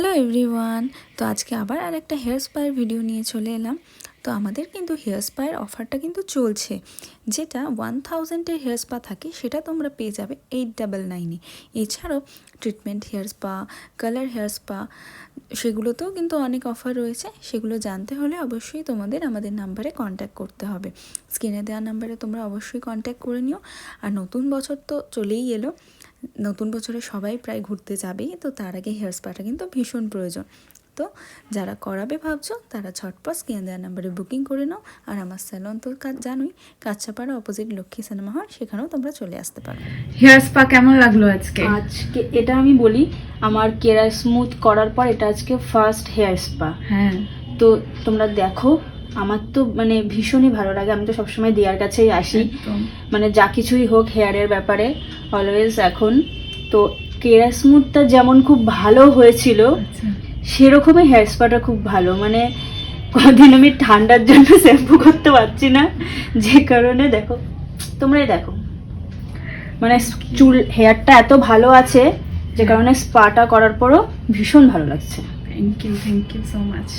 Hello everyone, তো আজকে আবার আরেকটা হেয়ার স্পায়ের ভিডিও নিয়ে চলে এলাম। তো আমাদের কিন্তু হেয়ার স্পায়ের অফারটা কিন্তু চলছে, যেটা 1000-এর হেয়ার স্পা থাকে সেটা তোমরা পেয়ে যাবে 899-এ। এছাড়াও treatment hair spa, colour hair spa, সেগুলোতেও কিন্তু অনেক অফার রয়েছে। সেগুলো জানতে হলে অবশ্যই তোমাদের আমাদের নাম্বারে কন্ট্যাক্ট করতে হবে। স্ক্রিনে দেওয়া নাম্বারে তোমরা অবশ্যই কন্ট্যাক্ট করে নিও। আর নতুন বছর তো চলেই এলো, নতুন বছরে সবাই প্রায় ঘুরতে যাবেই, তো তার আগে হেয়ার স্পাটা কিন্তু ভীষণ প্রয়োজন। তো যারা করাবে ভাবছো তারা ঝটপট স্ক্রিনে দেওয়া নাম্বারে বুকিং করে নাও। আর আমার স্যালন তো জানোই, Kanchapara opposite Lakshmi cinema hall, সেখানেও তোমরা চলে আসতে পারো। হেয়ার স্পা কেমন লাগলো আজকে? আজকে এটা আমি বলি, আমার কেরা স্মুথ করার পর এটা আজকে ফার্স্ট হেয়ার স্পা। হ্যাঁ, তো তোমরা দেখো, আমার তো মানে ভীষণই ভালো লাগে। আমি তো সবসময় দিয়ার কাছেই আসি, একদম। মানে যা কিছুই হোক হেয়ারের ব্যাপারে অলওয়েজ। এখন তো কেরা স্মুথটা যেমন খুব ভালো হয়েছিল, আচ্ছা, সেরকমই হেয়ার স্পাটা খুব ভালো। মানে কদিন আমি ঠান্ডার জন্য শ্যাম্পু করতে পারছি না, যে কারণে দেখো, তোমরাই দেখো, মানে চুল হেয়ারটা এত ভালো আছে, যে কারণে স্পাটা করার পরও ভীষণ ভালো লাগছে। Thank you so much.